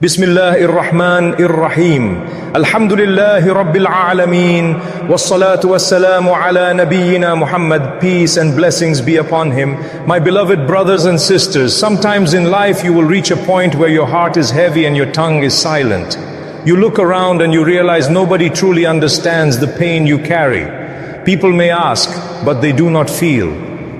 Bismillahir Rahmanir Rahim. Alhamdulillahi Rabbil Alameen. Wassalatu wassalamu ala nabiyyina Muhammad. Peace and blessings be upon him. My beloved brothers and sisters, sometimes in life you will reach a point where your heart is heavy and your tongue is silent. You look around and you realize nobody truly understands the pain you carry. People may ask, but they do not feel.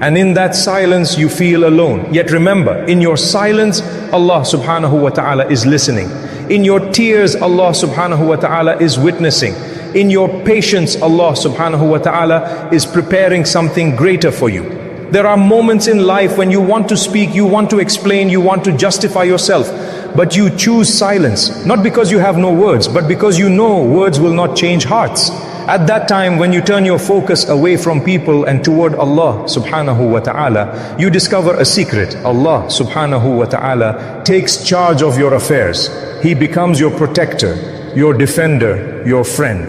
And in that silence you feel alone. Yet remember, in your silence, Allah subhanahu wa ta'ala is listening. In your tears, Allah subhanahu wa ta'ala is witnessing. In your patience, Allah subhanahu wa ta'ala is preparing something greater for you. There are moments in life when you want to speak, you want to explain, you want to justify yourself, but you choose silence. Not because you have no words, but because you know words will not change hearts. At that time, when you turn your focus away from people and toward Allah subhanahu wa ta'ala, you discover a secret. Allah subhanahu wa ta'ala takes charge of your affairs. He becomes your protector, your defender, your friend.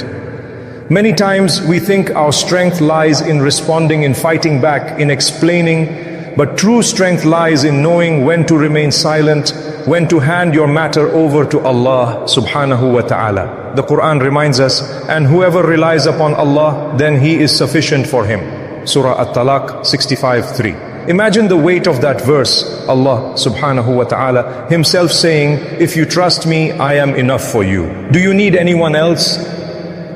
Many times we think our strength lies in responding, in fighting back, in explaining, but true strength lies in knowing when to remain silent, when to hand your matter over to Allah subhanahu wa ta'ala. The Quran reminds us, and whoever relies upon Allah, then He is sufficient for him. Surah At-Talaq 65:3. Imagine the weight of that verse. Allah subhanahu wa ta'ala Himself saying, if you trust me, I am enough for you. Do you need anyone else?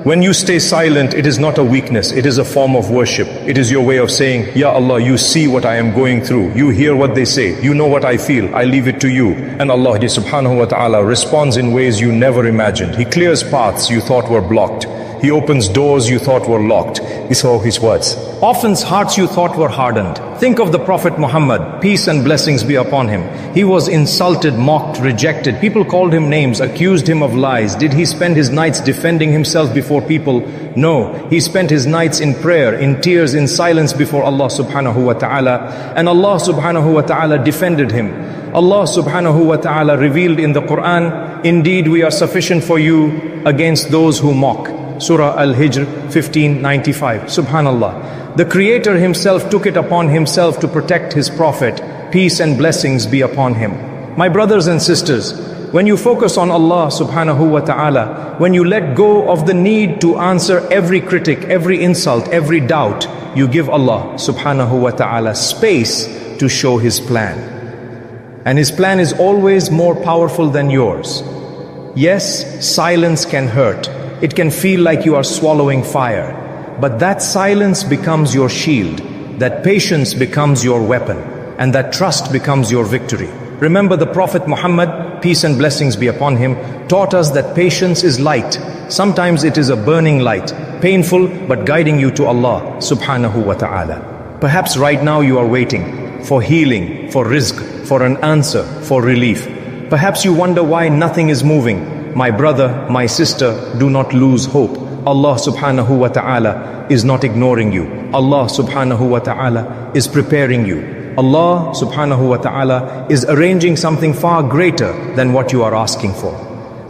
When you stay silent, it is not a weakness, it is a form of worship. It is your way of saying, Ya Allah, you see what I am going through. You hear what they say. You know what I feel. I leave it to you. And Allah subhanahu wa ta'ala responds in ways you never imagined. He clears paths you thought were blocked. He opens doors you thought were locked. These are His words. Offends hearts you thought were hardened. Think of the Prophet Muhammad, peace and blessings be upon him. He was insulted, mocked, rejected. People called him names, accused him of lies. Did he spend his nights defending himself before people? No. He spent his nights in prayer, in tears, in silence before Allah subhanahu wa ta'ala. And Allah subhanahu wa ta'ala defended him. Allah subhanahu wa ta'ala revealed in the Quran, indeed we are sufficient for you against those who mock. Surah Al-Hijr 1595. Subhanallah. The Creator Himself took it upon Himself to protect His Prophet. Peace and blessings be upon him. My brothers and sisters, when you focus on Allah subhanahu wa ta'ala, when you let go of the need to answer every critic, every insult, every doubt, you give Allah subhanahu wa ta'ala space to show His plan. And His plan is always more powerful than yours. Yes, silence can hurt. It can feel like you are swallowing fire. But that silence becomes your shield. That patience becomes your weapon. And that trust becomes your victory. Remember the Prophet Muhammad, peace and blessings be upon him, taught us that patience is light. Sometimes it is a burning light, painful but guiding you to Allah subhanahu wa ta'ala. Perhaps right now you are waiting for healing, for rizq, for an answer, for relief. Perhaps you wonder why nothing is moving. My brother, my sister, do not lose hope. Allah subhanahu wa ta'ala is not ignoring you. Allah subhanahu wa ta'ala is preparing you. Allah subhanahu wa ta'ala is arranging something far greater than what you are asking for.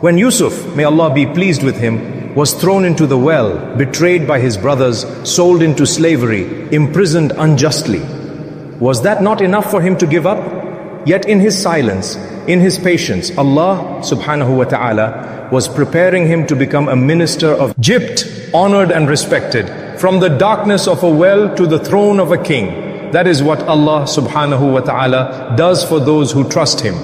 When Yusuf, may Allah be pleased with him, was thrown into the well, betrayed by his brothers, sold into slavery, imprisoned unjustly, was that not enough for him to give up? Yet in his silence, in his patience, Allah subhanahu wa ta'ala was preparing him to become a minister of Egypt, honored and respected, from the darkness of a well to the throne of a king. That is what Allah subhanahu wa ta'ala does for those who trust Him.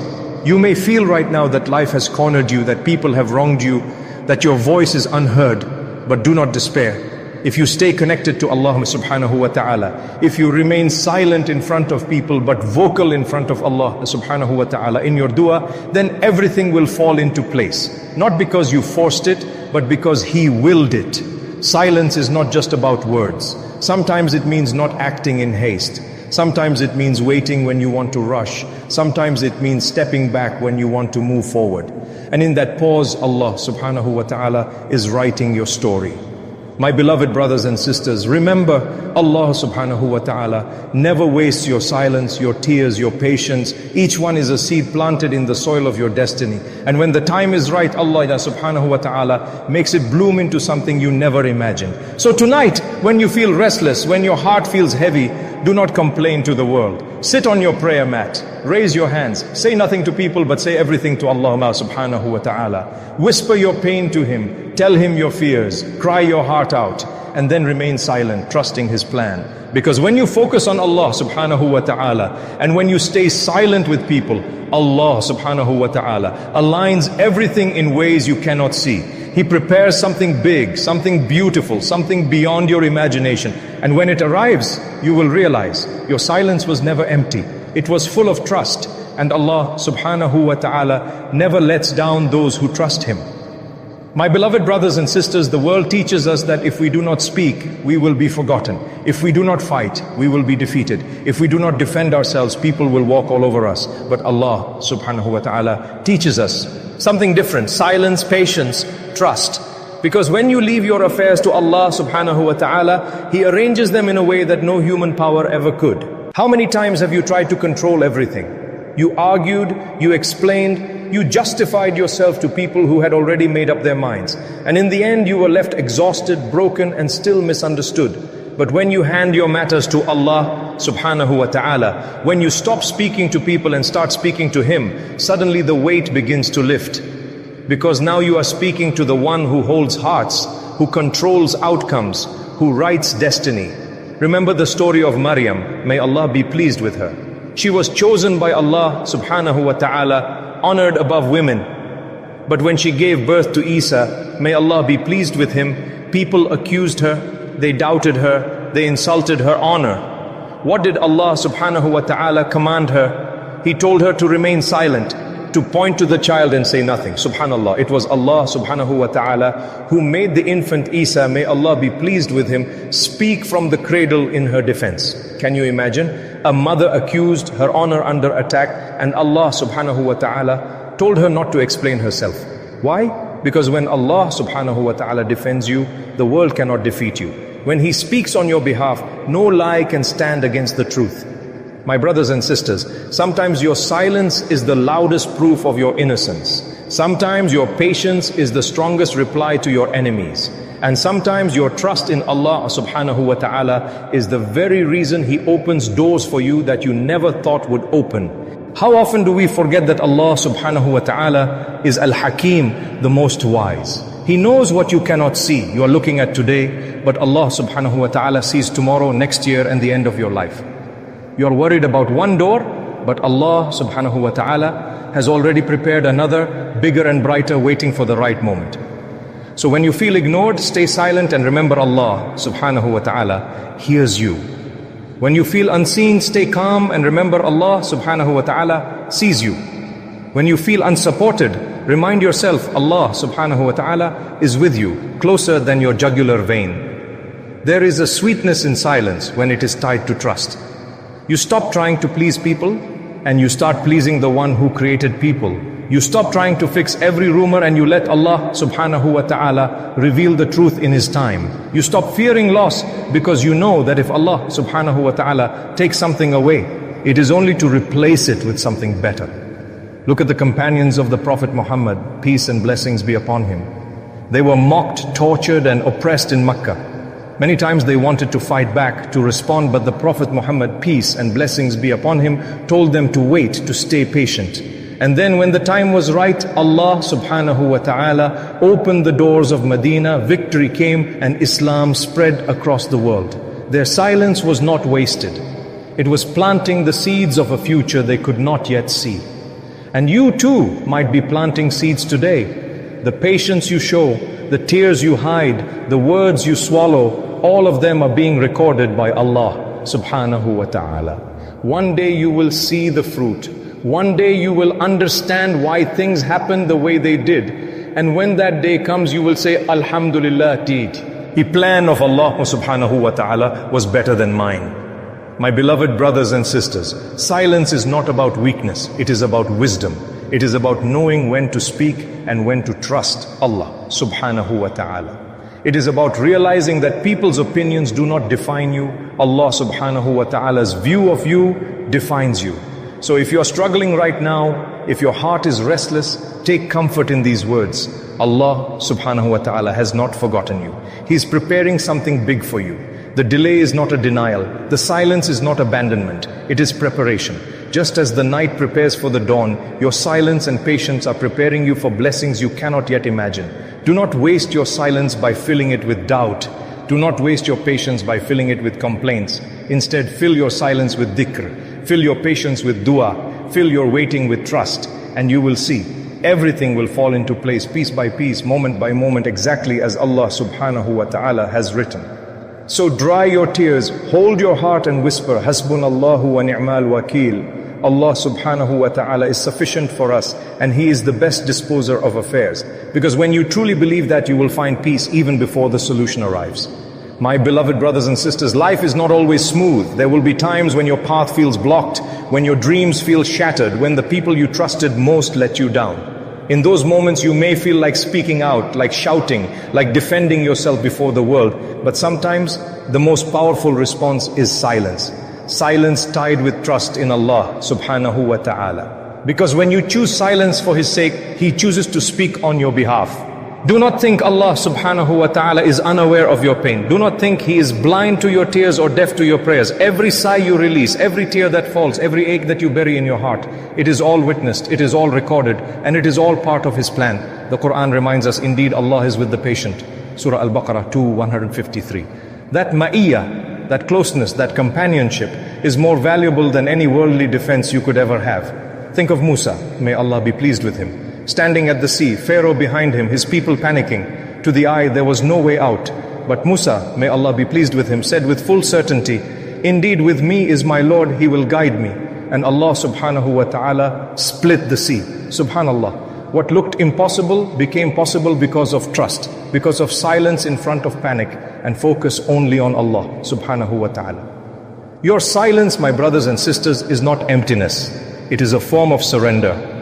You may feel right now that life has cornered you, that people have wronged you, that your voice is unheard, but do not despair. If you stay connected to Allah subhanahu wa ta'ala, if you remain silent in front of people but vocal in front of Allah subhanahu wa ta'ala in your dua, then everything will fall into place. Not because you forced it, but because He willed it. Silence is not just about words. Sometimes it means not acting in haste. Sometimes it means waiting when you want to rush. Sometimes it means stepping back when you want to move forward. And in that pause, Allah subhanahu wa ta'ala is writing your story. My beloved brothers and sisters, remember Allah subhanahu wa ta'ala never wastes your silence, your tears, your patience. Each one is a seed planted in the soil of your destiny. And when the time is right, Allah subhanahu wa ta'ala makes it bloom into something you never imagined. So tonight, when you feel restless, when your heart feels heavy, Do not complain to the world. Sit on your prayer mat. Raise your hands. Say nothing to people, but say everything to Allah subhanahu wa ta'ala. Whisper your pain to Him. Tell Him your fears. Cry your heart out. And then remain silent, trusting His plan. Because when you focus on Allah subhanahu wa ta'ala, and when you stay silent with people, Allah subhanahu wa ta'ala aligns everything in ways you cannot see. He prepares something big, something beautiful, something beyond your imagination. And when it arrives, you will realize your silence was never empty. It was full of trust. And Allah subhanahu wa ta'ala never lets down those who trust Him. My beloved brothers and sisters, the world teaches us that if we do not speak, we will be forgotten. If we do not fight, we will be defeated. If we do not defend ourselves, people will walk all over us. But Allah subhanahu wa ta'ala teaches us something different: silence, patience, trust. Because when you leave your affairs to Allah subhanahu wa ta'ala, He arranges them in a way that no human power ever could. How many times have you tried to control everything? You argued, you explained, you justified yourself to people who had already made up their minds. And in the end, you were left exhausted, broken, and still misunderstood. But when you hand your matters to Allah subhanahu wa ta'ala, when you stop speaking to people and start speaking to Him, suddenly the weight begins to lift. Because now you are speaking to the one who holds hearts, who controls outcomes, who writes destiny. Remember the story of Maryam. May Allah be pleased with her. She was chosen by Allah subhanahu wa ta'ala, honored above women. But when she gave birth to Isa, may Allah be pleased with him, people accused her, they doubted her, they insulted her honor. What did Allah subhanahu wa ta'ala command her? He told her to remain silent, to point to the child and say nothing. Subhanallah, it was Allah subhanahu wa ta'ala who made the infant Isa, may Allah be pleased with him, speak from the cradle in her defense. Can you imagine? A mother accused, her honor under attack, and Allah subhanahu wa ta'ala told her not to explain herself. Why? Because when Allah subhanahu wa ta'ala defends you, the world cannot defeat you. When He speaks on your behalf, no lie can stand against the truth. My brothers and sisters, sometimes your silence is the loudest proof of your innocence. Sometimes your patience is the strongest reply to your enemies. And sometimes your trust in Allah subhanahu wa ta'ala is the very reason He opens doors for you that you never thought would open. How often do we forget that Allah subhanahu wa ta'ala is Al-Hakim, the most wise? He knows what you cannot see. You are looking at today, but Allah subhanahu wa ta'ala sees tomorrow, next year, and the end of your life. You are worried about one door, but Allah subhanahu wa ta'ala has already prepared another, bigger and brighter, waiting for the right moment. So when you feel ignored, stay silent and remember Allah subhanahu wa ta'ala hears you. When you feel unseen, stay calm and remember Allah subhanahu wa ta'ala sees you. When you feel unsupported, remind yourself Allah subhanahu wa ta'ala is with you, closer than your jugular vein. There is a sweetness in silence when it is tied to trust. You stop trying to please people and you start pleasing the one who created people. You stop trying to fix every rumor and you let Allah subhanahu wa ta'ala reveal the truth in His time. You stop fearing loss because you know that if Allah subhanahu wa ta'ala takes something away, it is only to replace it with something better. Look at the companions of the Prophet Muhammad, peace and blessings be upon him. They were mocked, tortured and oppressed in Makkah. Many times they wanted to fight back, to respond, but the Prophet Muhammad, peace and blessings be upon him, told them to wait, to stay patient. And then when the time was right, Allah subhanahu wa ta'ala opened the doors of Medina, victory came and Islam spread across the world. Their silence was not wasted. It was planting the seeds of a future they could not yet see. And you too might be planting seeds today. The patience you show, the tears you hide, the words you swallow, all of them are being recorded by Allah subhanahu wa ta'ala. One day you will see the fruit. One day you will understand why things happened the way they did. And when that day comes, you will say, Alhamdulillah, the plan of Allah subhanahu wa ta'ala was better than mine. My beloved brothers and sisters, silence is not about weakness. It is about wisdom. It is about knowing when to speak and when to trust Allah subhanahu wa ta'ala. It is about realizing that people's opinions do not define you. Allah subhanahu wa ta'ala's view of you defines you. So if you are struggling right now, if your heart is restless, take comfort in these words. Allah subhanahu wa ta'ala has not forgotten you. He's preparing something big for you. The delay is not a denial. The silence is not abandonment. It is preparation. Just as the night prepares for the dawn, your silence and patience are preparing you for blessings you cannot yet imagine. Do not waste your silence by filling it with doubt. Do not waste your patience by filling it with complaints. Instead, fill your silence with dhikr. Fill your patience with dua. Fill your waiting with trust. And you will see, everything will fall into place piece by piece, moment by moment, exactly as Allah subhanahu wa ta'ala has written. So dry your tears, hold your heart and whisper, Hasbunallahu wa ni'mal wakeel. Allah subhanahu wa ta'ala is sufficient for us and He is the best disposer of affairs. Because when you truly believe that, you will find peace even before the solution arrives. My beloved brothers and sisters, life is not always smooth. There will be times when your path feels blocked, when your dreams feel shattered, when the people you trusted most let you down. In those moments you may feel like speaking out, like shouting, like defending yourself before the world. But sometimes the most powerful response is silence. Silence tied with trust in Allah subhanahu wa ta'ala. Because when you choose silence for His sake, He chooses to speak on your behalf. Do not think Allah subhanahu wa ta'ala is unaware of your pain. Do not think He is blind to your tears or deaf to your prayers. Every sigh you release, every tear that falls, every ache that you bury in your heart, it is all witnessed, it is all recorded, and it is all part of His plan. The Quran reminds us, indeed Allah is with the patient. Surah Al-Baqarah 2:153. That ma'iyyah, that closeness, that companionship is more valuable than any worldly defense you could ever have. Think of Musa, may Allah be pleased with him. Standing at the sea, Pharaoh behind him, his people panicking. To the eye, there was no way out. But Musa, may Allah be pleased with him, said with full certainty, indeed with me is my Lord, He will guide me. And Allah subhanahu wa ta'ala split the sea. Subhanallah. What looked impossible became possible because of trust, because of silence in front of panic, and focus only on Allah subhanahu wa ta'ala. Your silence, my brothers and sisters, is not emptiness. It is a form of surrender.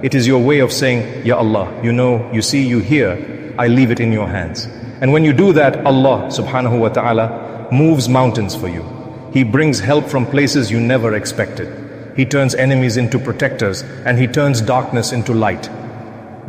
It is your way of saying, Ya Allah, you know, you see, you hear, I leave it in your hands. And when you do that, Allah subhanahu wa ta'ala moves mountains for you. He brings help from places you never expected. He turns enemies into protectors, and He turns darkness into light.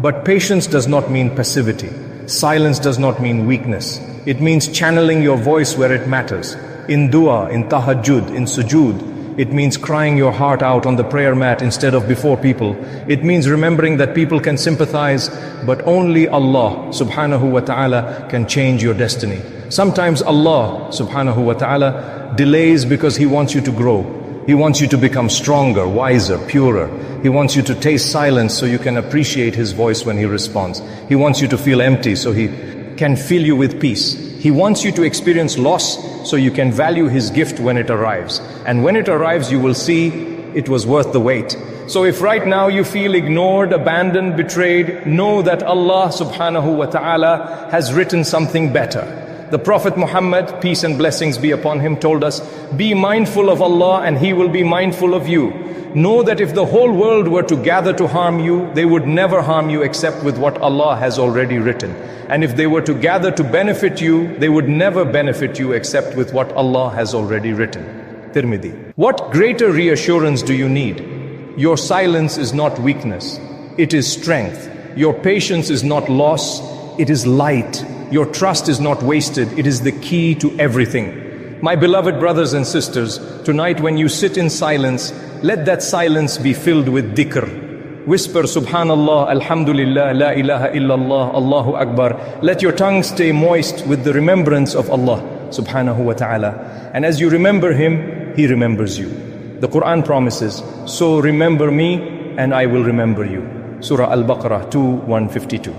But patience does not mean passivity. Silence does not mean weakness. It means channeling your voice where it matters. In dua, in tahajjud, in sujood. It means crying your heart out on the prayer mat instead of before people. It means remembering that people can sympathize, but only Allah subhanahu wa ta'ala can change your destiny. Sometimes Allah subhanahu wa ta'ala delays because He wants you to grow. He wants you to become stronger, wiser, purer. He wants you to taste silence so you can appreciate His voice when He responds. He wants you to feel empty so He can fill you with peace. He wants you to experience loss so you can value His gift when it arrives. And when it arrives, you will see it was worth the wait. So if right now you feel ignored, abandoned, betrayed, know that Allah subhanahu wa ta'ala has written something better. The Prophet Muhammad, peace and blessings be upon him, told us, be mindful of Allah and He will be mindful of you. Know that if the whole world were to gather to harm you, they would never harm you except with what Allah has already written. And if they were to gather to benefit you, they would never benefit you except with what Allah has already written. Tirmidhi. What greater reassurance do you need? Your silence is not weakness, it is strength. Your patience is not loss, it is light. Your trust is not wasted, it is the key to everything. My beloved brothers and sisters, tonight when you sit in silence, let that silence be filled with dhikr. Whisper Subhanallah, Alhamdulillah, La ilaha illallah, Allahu Akbar. Let your tongue stay moist with the remembrance of Allah subhanahu wa ta'ala. And as you remember Him, He remembers you. The Quran promises, so remember me and I will remember you. Surah Al-Baqarah 2:152.